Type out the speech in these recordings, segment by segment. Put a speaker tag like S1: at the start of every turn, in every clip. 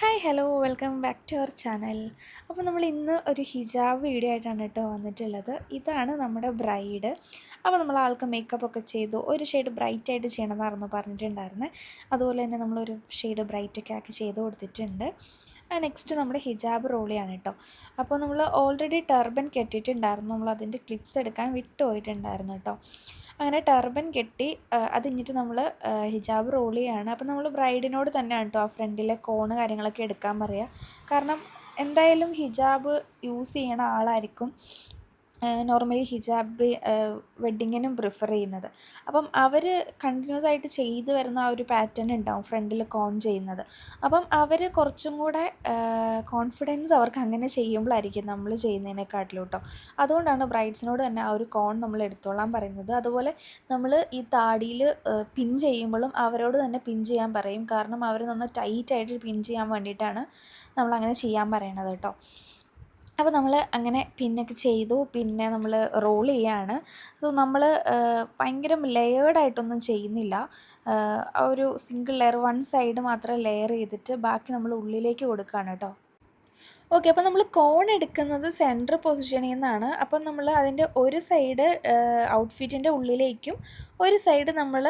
S1: Hi hello welcome back to our channel. അപ്പോൾ നമ്മൾ ഇന്ന് ഒരു ഹിജാബ് വീഡിയോ ആയിട്ടാണ് കേട്ടോ വന്നിട്ടുള്ളത്. ഇതാണ് നമ്മുടെ ബ്രൈഡ്. അപ്പോൾ നമ്മൾ ആൾക്ക് മേക്കപ്പ് ഒക്കെ ചെയ്തു, ഒരു ഷെയ്ഡ് ബ്രൈറ്റായിട്ട് ചെയ്യണമെന്നായിരുന്നു പറഞ്ഞിട്ടുണ്ടായിരുന്നത്. അതുപോലെ തന്നെ നമ്മളൊരു ഷെയ്ഡ് ബ്രൈറ്റൊക്കെ ആക്കി ചെയ്ത് കൊടുത്തിട്ടുണ്ട്. നെക്സ്റ്റ് നമ്മുടെ ഹിജാബ് റോളിയാണ് കേട്ടോ. അപ്പോൾ നമ്മൾ ഓൾറെഡി ടർബൻ കെട്ടിയിട്ടുണ്ടായിരുന്നു, നമ്മൾ അതിൻ്റെ ക്ലിപ്സ് എടുക്കാൻ വിട്ടുപോയിട്ടുണ്ടായിരുന്നു കേട്ടോ. അങ്ങനെ ടർബൻ കെട്ടി അത് കഴിഞ്ഞിട്ട് നമ്മൾ ഹിജാബ് റോൾ ചെയ്യുകയാണ്. അപ്പോൾ നമ്മൾ ബ്രൈഡിനോട് തന്നെയാണ് കേട്ടോ ആ ഫ്രണ്ടിലെ കോണ് കാര്യങ്ങളൊക്കെ എടുക്കാൻ പറയുക. കാരണം എന്തായാലും ഹിജാബ് യൂസ് ചെയ്യണ ആളായിരിക്കും നോർമലി ഹിജാബ് വെഡ്ഡിങ്ങിനും പ്രിഫർ ചെയ്യുന്നത്. അപ്പം അവർ കണ്ടിന്യൂസ് ആയിട്ട് ചെയ്ത് വരുന്ന ആ ഒരു പാറ്റേൺ ഉണ്ടാവും ഫ്രണ്ടിൽ കോൺ ചെയ്യുന്നത്. അപ്പം അവർ കുറച്ചും കൂടെ കോൺഫിഡൻസ് അവർക്ക് അങ്ങനെ ചെയ്യുമ്പോഴായിരിക്കും നമ്മൾ ചെയ്യുന്നതിനെക്കാട്ടിലും കേട്ടോ. അതുകൊണ്ടാണ് ബ്രൈഡ്സിനോട് തന്നെ ആ ഒരു കോൺ നമ്മൾ എടുത്തോളാൻ പറയുന്നത്. അതുപോലെ നമ്മൾ ഈ താടിയിൽ പിൻ ചെയ്യുമ്പോഴും അവരോട് തന്നെ പിൻ ചെയ്യാൻ പറയും. കാരണം അവർ നന്ന ടൈറ്റായിട്ട് പിൻ ചെയ്യാൻ വേണ്ടിയിട്ടാണ് നമ്മളങ്ങനെ ചെയ്യാൻ പറയണത് കേട്ടോ. അപ്പോൾ നമ്മൾ അങ്ങനെ പിന്നൊക്കെ ചെയ്തു. പിന്നെ നമ്മൾ റോൾ ചെയ്യാണ്. അത് നമ്മൾ ഭയങ്കര ലെയേർഡായിട്ടൊന്നും ചെയ്യുന്നില്ല. ആ ഒരു സിംഗിൾ ലെയർ, വൺ സൈഡ് മാത്രം ലെയർ ചെയ്തിട്ട് ബാക്കി നമ്മൾ ഉള്ളിലേക്ക് കൊടുക്കുകയാണ് കേട്ടോ. ഓക്കെ, അപ്പോൾ നമ്മൾ കോൺ എടുക്കുന്നത് സെൻറ്റർ പൊസിഷനിൽ നിന്നാണ്. അപ്പം നമ്മൾ അതിൻ്റെ ഒരു സൈഡ് ഔട്ട്ഫിറ്റിൻ്റെ ഉള്ളിലേക്കും ഒരു സൈഡ് നമ്മൾ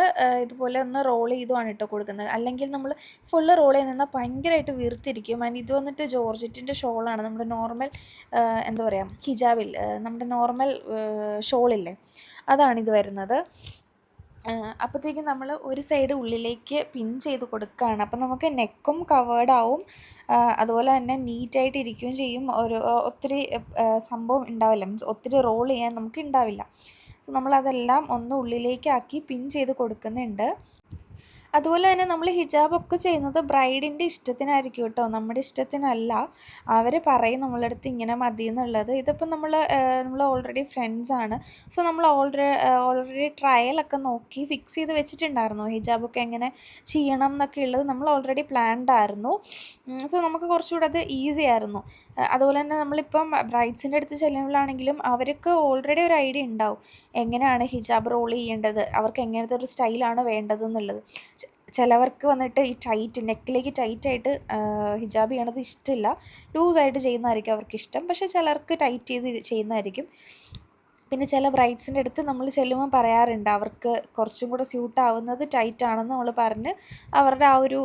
S1: ഇതുപോലെ ഒന്ന് റോൾ ചെയ്തുമാണ് കേട്ടോ കൊടുക്കുന്നത്. അല്ലെങ്കിൽ നമ്മൾ ഫുള്ള് റോൾ ചെയ്ത് നിന്നാൽ ഭയങ്കരമായിട്ട് വീർത്തിരിക്കും. ആൻഡ് ഇത് വന്നിട്ട് ജോർജറ്റിൻ്റെ ഷോളാണ്. നമ്മുടെ നോർമൽ എന്താ പറയുക, ഹിജാബിൽ നമ്മുടെ നോർമൽ ഷോളില്ലേ, അതാണിത് വരുന്നത്. അപ്പോഴത്തേക്കും നമ്മൾ ഒരു സൈഡ് ഉള്ളിലേക്ക് പിൻ ചെയ്ത് കൊടുക്കുകയാണ്. അപ്പം നമുക്ക് നെക്കും കവേർഡാവും, അതുപോലെ തന്നെ നീറ്റായിട്ട് ഇരിക്കുകയും ചെയ്യും. ഒത്തിരി സംഭവം ഉണ്ടാവില്ല, മീൻസ് ഒത്തിരി റോൾ ചെയ്യാൻ നമുക്ക് ഉണ്ടാവില്ല. സോ നമ്മളതെല്ലാം ഒന്ന് ഉള്ളിലേക്കാക്കി പിൻ ചെയ്ത് കൊടുക്കുന്നുണ്ട്. അതുപോലെ തന്നെ നമ്മൾ ഹിജാബൊക്കെ ചെയ്യുന്നത് ബ്രൈഡിൻ്റെ ഇഷ്ടത്തിനായിരിക്കും കേട്ടോ, നമ്മുടെ ഇഷ്ടത്തിനല്ല. അവർ പറയും നമ്മളെ അടുത്ത് ഇങ്ങനെ മതി എന്നുള്ളത്. ഇതിപ്പോൾ നമ്മൾ ഓൾറെഡി ഫ്രണ്ട്സാണ്. സോ നമ്മൾ ഓൾറെഡി ട്രയലൊക്കെ നോക്കി ഫിക്സ് ചെയ്ത് വെച്ചിട്ടുണ്ടായിരുന്നു. ഹിജാബൊക്കെ എങ്ങനെ ചെയ്യണം എന്നൊക്കെ ഉള്ളത് നമ്മൾ ഓൾറെഡി പ്ലാൻഡ് ആയിരുന്നു. സോ നമുക്ക് കുറച്ചുകൂടെ അത് ഈസി ആയിരുന്നു. അതുപോലെ തന്നെ നമ്മളിപ്പം ബ്രൈഡ്സിൻ്റെ അടുത്ത് ചെല്ലുമ്പോഴാണെങ്കിലും അവർക്ക് ഓൾറെഡി ഒരു ഐഡിയ ഉണ്ടാവും എങ്ങനെയാണ് ഹിജാബ് റോൾ ചെയ്യേണ്ടത്, അവർക്ക് എങ്ങനത്തെ ഒരു സ്റ്റൈലാണ് വേണ്ടതെന്നുള്ളത്. ചിലവർക്ക് വന്നിട്ട് ഈ നെക്കിലേക്ക് ടൈറ്റായിട്ട് ഹിജാബ് ചെയ്യണത് ഇഷ്ടമില്ല, ലൂസായിട്ട് ചെയ്യുന്നതായിരിക്കും അവർക്കിഷ്ടം. പക്ഷേ ചിലർക്ക് ടൈറ്റ് ചെയ്ത് ചെയ്യുന്നതായിരിക്കും. പിന്നെ ചില ബ്രൈഡ്സിൻ്റെ അടുത്ത് നമ്മൾ ചെല്ലുമ്പോൾ പറയാറുണ്ട് അവർക്ക് കുറച്ചും കൂടെ സ്യൂട്ടാവുന്നത് ടൈറ്റാണെന്ന് നമ്മൾ പറഞ്ഞ് അവരുടെ ആ ഒരു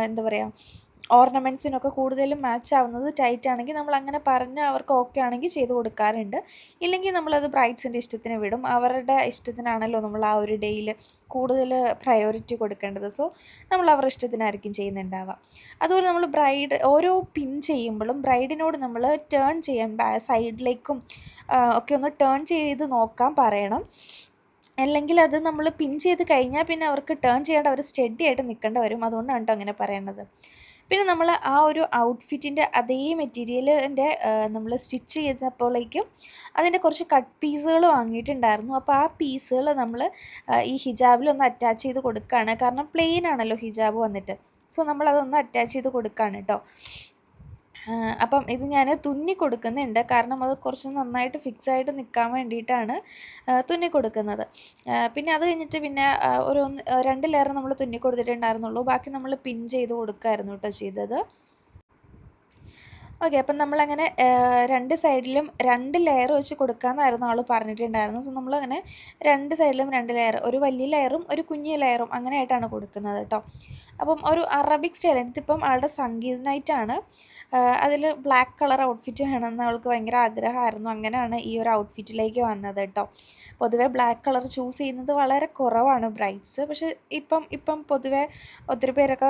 S1: എന്താ പറയുക, ഓർണമെൻറ്റ്സിനൊക്കെ കൂടുതലും മാച്ച് ആവുന്നത് ടൈറ്റ് ആണെങ്കിൽ നമ്മൾ അങ്ങനെ പറഞ്ഞ് അവർക്ക് ഓക്കെ ആണെങ്കിൽ ചെയ്ത് കൊടുക്കാറുണ്ട്. ഇല്ലെങ്കിൽ നമ്മളത് ബ്രൈഡ്സിൻ്റെ ഇഷ്ടത്തിന് വിടും. അവരുടെ ഇഷ്ടത്തിനാണല്ലോ നമ്മൾ ആ ഒരു ഡേയിൽ കൂടുതൽ പ്രയോറിറ്റി കൊടുക്കേണ്ടത്. സോ നമ്മൾ അവരുടെ ഇഷ്ടത്തിനായിരിക്കും ചെയ്യുന്നുണ്ടാവുക. അതുപോലെ നമ്മൾ ഓരോ പിൻ ചെയ്യുമ്പോഴും ബ്രൈഡിനോട് നമ്മൾ ടേൺ ചെയ്യാൻ സൈഡിലേക്കും ഒക്കെ ഒന്ന് ടേൺ ചെയ്ത് നോക്കാൻ പറയണം. അല്ലെങ്കിൽ അത് നമ്മൾ പിൻ ചെയ്ത് കഴിഞ്ഞാൽ പിന്നെ അവർക്ക് ടേൺ ചെയ്യാണ്ട് അവർ സ്റ്റഡി ആയിട്ട് നിൽക്കേണ്ടി വരും. അതുകൊണ്ടാണ് കേട്ടോ അങ്ങനെ പറയണത്. പിന്നെ നമ്മൾ ആ ഒരു ഔട്ട്ഫിറ്റിൻ്റെ അതേ മെറ്റീരിയലിൻ്റെ നമ്മൾ സ്റ്റിച്ച് ചെയ്തപ്പോഴേക്കും അതിൻ്റെ കുറച്ച് കട്ട് പീസുകൾ വാങ്ങിയിട്ടുണ്ടായിരുന്നു. അപ്പോൾ ആ പീസുകൾ നമ്മൾ ഈ ഹിജാബിലൊന്ന് അറ്റാച്ച് ചെയ്ത് കൊടുക്കുകയാണ്. കാരണം പ്ലെയിൻ ആണല്ലോ ഹിജാബ് വന്നിട്ട്. സോ നമ്മളതൊന്ന് അറ്റാച്ച് ചെയ്ത് കൊടുക്കുകയാണ് കേട്ടോ. അപ്പം ഇത് ഞാൻ തുന്നി കൊടുക്കുന്നുണ്ട്. കാരണം അത് കുറച്ച് നന്നായിട്ട് ഫിക്സായിട്ട് നിൽക്കാൻ വേണ്ടിയിട്ടാണ് തുന്നി കൊടുക്കുന്നത്. പിന്നെ അത് കഴിഞ്ഞിട്ട് പിന്നെ ഒരു 2 ലെയർ നമ്മൾ തുന്നി കൊടുത്തിട്ടുണ്ടായിരുന്നുള്ളൂ. ബാക്കി നമ്മൾ പിൻ ചെയ്ത് കൊടുക്കുകയായിരുന്നു കേട്ടോ ചെയ്തത്. ഓക്കെ, അപ്പം നമ്മളങ്ങനെ 2 സൈഡിലും 2 ലെയർ വെച്ച് കൊടുക്കാമെന്നായിരുന്നു ആൾ പറഞ്ഞിട്ടുണ്ടായിരുന്നത്. സോ നമ്മളങ്ങനെ 2 സൈഡിലും 2 ലെയർ, ഒരു വലിയ ലെയറും ഒരു കുഞ്ഞു ലെയറും അങ്ങനെയായിട്ടാണ് കൊടുക്കുന്നത് കേട്ടോ. അപ്പം ഒരു അറബിക് സ്റ്റൈൽ, ഇതിപ്പം ആളുടെ സംഗീത നൈറ്റാണ്. അതിൽ ബ്ലാക്ക് കളർ ഔട്ട്ഫിറ്റ് വേണമെന്ന് അവൾക്ക് ഭയങ്കര ആഗ്രഹമായിരുന്നു. അങ്ങനെയാണ് ഈ ഒരു ഔട്ട്ഫിറ്റിലേക്ക് വന്നത് കേട്ടോ. പൊതുവേ ബ്ലാക്ക് കളർ ചൂസ് ചെയ്യുന്നത് വളരെ കുറവാണ് ബ്രൈഡ്സ്. പക്ഷേ ഇപ്പം പൊതുവേ ഒത്തിരി പേരൊക്കെ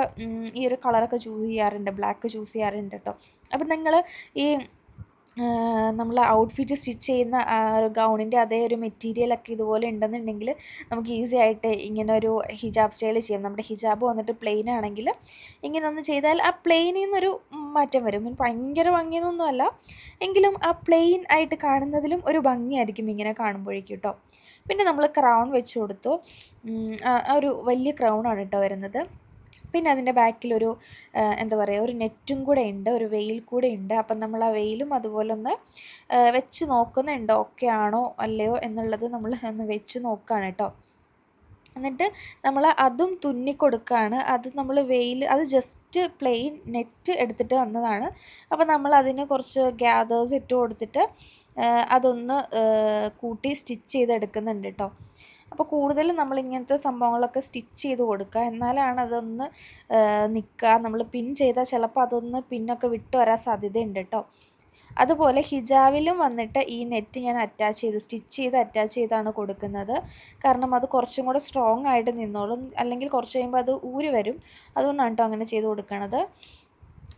S1: ഈ ഒരു കളറൊക്കെ ചൂസ് ചെയ്യാറുണ്ട്, ബ്ലാക്ക് ചൂസ് ചെയ്യാറുണ്ട് കേട്ടോ. അപ്പം നിങ്ങൾ ഈ നമ്മൾ ഔട്ട്ഫിറ്റ് സ്റ്റിച്ച് ചെയ്യുന്ന ഗൗണിൻ്റെ അതേ ഒരു മെറ്റീരിയലൊക്കെ ഇതുപോലെ ഉണ്ടെന്നുണ്ടെങ്കിൽ നമുക്ക് ഈസി ആയിട്ട് ഇങ്ങനെ ഒരു ഹിജാബ് സ്റ്റൈൽ ചെയ്യാം. നമ്മുടെ ഹിജാബ് വന്നിട്ട് പ്ലെയിൻ ആണെങ്കിൽ ഇങ്ങനെ ഒന്ന് ചെയ്താൽ ആ പ്ലെയിനിൽ നിന്നൊരു മാറ്റം വരും. ഭയങ്കര ഭംഗിയൊന്നുമല്ല, എങ്കിലും ആ പ്ലെയിൻ ആയിട്ട് കാണുന്നതിലും ഒരു ഭംഗിയായിരിക്കും ഇങ്ങനെ കാണുമ്പോഴേക്കും കേട്ടോ. പിന്നെ നമ്മൾ ക്രൗൺ വെച്ച് കൊടുത്തു. ഒരു വലിയ ക്രൗണാണ് കേട്ടോ വരുന്നത്. പിന്നെ അതിൻ്റെ ബാക്കിലൊരു എന്താ പറയുക, ഒരു നെറ്റും കൂടെ ഉണ്ട്, ഒരു വെയിൽ കൂടെ ഉണ്ട്. അപ്പം നമ്മൾ ആ വെയിലും അതുപോലെ ഒന്ന് വെച്ച് നോക്കുന്നുണ്ട് ഓക്കെ ആണോ അല്ലയോ എന്നുള്ളത് നമ്മൾ ഒന്ന് വെച്ച് നോക്കുകയാണ് കേട്ടോ. എന്നിട്ട് നമ്മൾ അതും തുന്നി കൊടുക്കുകയാണ്. അത് നമ്മൾ അത് ജസ്റ്റ് പ്ലെയിൻ നെറ്റ് എടുത്തിട്ട് വന്നതാണ്. അപ്പോൾ നമ്മൾ അതിന് കുറച്ച് ഗ്യാദേഴ്സ് ഇട്ട് കൊടുത്തിട്ട് അതൊന്ന് കൂട്ടി സ്റ്റിച്ച് ചെയ്തെടുക്കുന്നുണ്ട് കേട്ടോ. അപ്പോൾ കൂടുതലും നമ്മളിങ്ങനത്തെ സംഭവങ്ങളൊക്കെ സ്റ്റിച്ച് ചെയ്ത് കൊടുക്കുക, എന്നാലാണ് അതൊന്ന് നിൽക്കുക. നമ്മൾ പിൻ ചെയ്താൽ ചിലപ്പോൾ അതൊന്ന് പിന്നൊക്കെ വിട്ട് വരാൻ സാധ്യതയുണ്ട് കേട്ടോ. അതുപോലെ ഹിജാബിലും വന്നിട്ട് ഈ നെറ്റ് ഞാൻ സ്റ്റിച്ച് ചെയ്ത് അറ്റാച്ച് ചെയ്താണ് കൊടുക്കുന്നത്. കാരണം അത് കുറച്ചും കൂടെ സ്ട്രോങ് ആയിട്ട് നിന്നോളും, അല്ലെങ്കിൽ കുറച്ച് കഴിയുമ്പോൾ അത് ഊരി വരും. അതുകൊണ്ടാണ് കേട്ടോ അങ്ങനെ ചെയ്ത് കൊടുക്കണത്.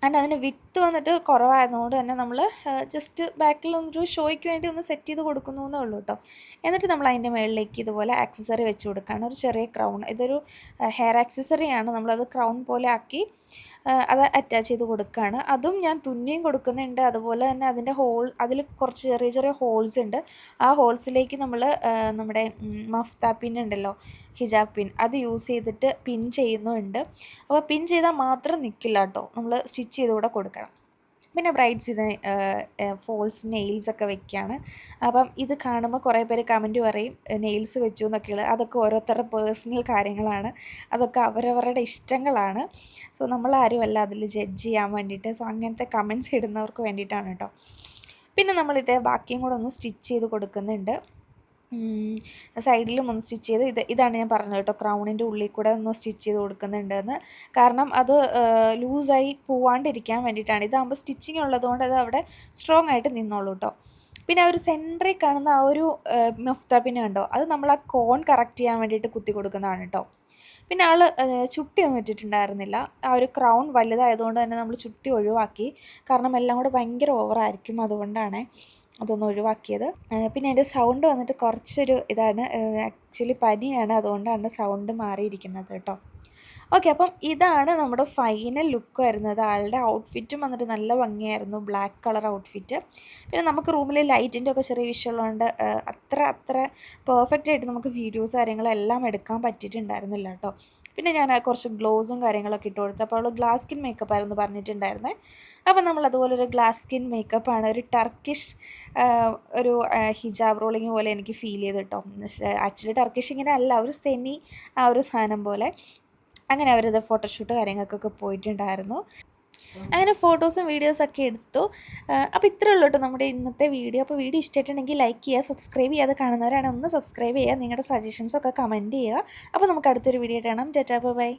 S1: ആൻഡ് അതിന് വിത്ത് വന്നിട്ട് കുറവായതുകൊണ്ട് തന്നെ നമ്മൾ ജസ്റ്റ് ബാക്കിൽ ഒരു ഷോയ്ക്ക് വേണ്ടി ഒന്ന് സെറ്റ് ചെയ്ത് കൊടുക്കുന്നു എന്നേ ഉള്ളൂ കേട്ടോ. എന്നിട്ട് നമ്മൾ അതിൻ്റെ മുകളിലേക്ക് ഇതുപോലെ ആക്സസറി വെച്ച് കൊടുക്കുകയാണ്. ഒരു ചെറിയ ക്രൗൺ, ഇതൊരു ഹെയർ ആക്സസറിയാണ്. നമ്മളത് ക്രൗൺ പോലെ ആക്കി അത് അറ്റാച്ച് ചെയ്ത് കൊടുക്കുകയാണ്. അതും ഞാൻ തുന്നിയും കൊടുക്കുന്നുണ്ട്. അതുപോലെ തന്നെ അതിൽ കുറച്ച് ചെറിയ ചെറിയ ഹോൾസ് ഉണ്ട്. ആ ഹോൾസിലേക്ക് നമ്മൾ നമ്മുടെ മഫ്ത പിൻ ഉണ്ടല്ലോ, ഹിജാബ് പിൻ, അത് യൂസ് ചെയ്തിട്ട് പിൻ ചെയ്യുന്നുണ്ട്. അപ്പോൾ പിൻ ചെയ്താൽ മാത്രം നിൽക്കില്ല കേട്ടോ, നമ്മൾ സ്റ്റിച്ച് ചെയ്ത് കൂടെ കൊടുക്കണം. പിന്നെ ബ്രൈഡ്സ് ഇത് ഫോൾസ് നെയിൽസൊക്കെ വെക്കുകയാണ്. അപ്പം ഇത് കാണുമ്പോൾ കുറേ പേര് കമൻറ്റ് പറയും നെയിൽസ് വെച്ചു എന്നൊക്കെയുള്ളത്. അതൊക്കെ ഓരോരുത്തരുടെ പേഴ്സണൽ കാര്യങ്ങളാണ്, അതൊക്കെ അവരവരുടെ ഇഷ്ടങ്ങളാണ്. സോ നമ്മളാരുമല്ല അതിൽ ജഡ്ജ് ചെയ്യാൻ വേണ്ടിയിട്ട്. സോ അങ്ങനത്തെ കമൻറ്റ്സ് ഇടുന്നവർക്ക് വേണ്ടിയിട്ടാണ് കേട്ടോ. പിന്നെ നമ്മളിത് ബാക്കിയും കൂടെ ഒന്ന് സ്റ്റിച്ച് ചെയ്ത് കൊടുക്കുന്നുണ്ട്. സൈഡിലും ഒന്ന് സ്റ്റിച്ച് ചെയ്ത് ഇതാണ് ഞാൻ പറഞ്ഞത് കേട്ടോ, ക്രൗണിൻ്റെ ഉള്ളിൽ കൂടെ ഒന്ന് സ്റ്റിച്ച് ചെയ്ത് കൊടുക്കുന്നുണ്ടെന്ന്. കാരണം അത് ലൂസായി പോവാണ്ടിരിക്കാൻ വേണ്ടിയിട്ടാണ്. ഇതാകുമ്പോൾ സ്റ്റിച്ചിങ് ഉള്ളതുകൊണ്ട് അത് അവിടെ സ്ട്രോങ് ആയിട്ട് നിന്നോളൂ കേട്ടോ. പിന്നെ ആ ഒരു സെൻറ്ററിൽ കാണുന്ന ആ ഒരു മഫ്ത പിൻ കണ്ടോ, അത് നമ്മൾ ആ കോൺ കറക്റ്റ് ചെയ്യാൻ വേണ്ടിയിട്ട് കുത്തി കൊടുക്കുന്നതാണ് കേട്ടോ. പിന്നെ ചുട്ടിയൊന്നും ഇട്ടിട്ടുണ്ടായിരുന്നില്ല. ആ ഒരു ക്രൗൺ വലുതായതുകൊണ്ട് തന്നെ നമ്മൾ ചുട്ടി ഒഴിവാക്കി. കാരണം എല്ലാം കൂടെ ഭയങ്കര ഓവറായിരിക്കും, അതുകൊണ്ടാണ് അതൊന്ന് ഒഴിവാക്കിയത്. പിന്നെ എൻ്റെ സൗണ്ട് വന്നിട്ട് കുറച്ചൊരു ഇതാണ്, ആക്ച്വലി പനിയാണ്, അതുകൊണ്ടാണ് സൗണ്ട് മാറിയിരിക്കുന്നത് കേട്ടോ. ഓക്കെ, അപ്പം ഇതാണ് നമ്മുടെ ഫൈനൽ ലുക്ക് വരുന്നത്. ആളുടെ ഔട്ട്ഫിറ്റും വന്നിട്ട് നല്ല ഭംഗിയായിരുന്നു, ബ്ലാക്ക് കളർ ഔട്ട്ഫിറ്റ്. പിന്നെ നമുക്ക് റൂമിൽ ലൈറ്റിൻ്റെ ഒക്കെ ചെറിയ വിഷയമുള്ളതുകൊണ്ട് അത്ര പെർഫെക്റ്റ് ആയിട്ട് നമുക്ക് വീഡിയോസ് കാര്യങ്ങളെല്ലാം എടുക്കാൻ പറ്റിയിട്ടുണ്ടായിരുന്നില്ല കേട്ടോ. പിന്നെ ഞാൻ കുറച്ച് ഗ്ലോസും കാര്യങ്ങളൊക്കെ ഇട്ട് കൊടുത്തു. അപ്പോൾ അവൾ ഗ്ലാസ് സ്കിൻ മേക്കപ്പ് ആയിരുന്നു പറഞ്ഞിട്ടുണ്ടായിരുന്നത്. അപ്പോൾ നമ്മൾ അതുപോലൊരു ഗ്ലാസ് സ്കിൻ മേക്കപ്പാണ്, ഒരു ടർക്കിഷ് ഒരു ഹിജാബ് റോളിങ് പോലെ എനിക്ക് ഫീൽ ചെയ്തു കേട്ടോ. ആക്ച്വലി ടർക്കിഷ് ഇങ്ങനെ അല്ല, ഒരു സെമി ആ ഒരു സാധനം പോലെ. അങ്ങനെ അവരത് ഫോട്ടോഷൂട്ട് കാര്യങ്ങൾക്കൊക്കെ പോയിട്ടുണ്ടായിരുന്നു. അങ്ങനെ ഫോട്ടോസും വീഡിയോസൊക്കെ എടുത്തു. അപ്പോൾ ഇത്രയേ ഉള്ളൂ കേട്ടോ നമ്മുടെ ഇന്നത്തെ വീഡിയോ. അപ്പോൾ വീഡിയോ ഇഷ്ടമായിട്ടുണ്ടെങ്കിൽ ലൈക്ക് ചെയ്യുക, സബ്സ്ക്രൈബ് ചെയ്യാതെ കാണുന്നവരാണ് ഒന്ന് സബ്സ്ക്രൈബ് ചെയ്യുക, നിങ്ങളുടെ സജഷൻസൊക്കെ കമൻറ്റ് ചെയ്യുക. അപ്പോൾ നമുക്ക് അടുത്തൊരു വീഡിയോ കാണാം. ടാറ്റാ, ബൈ.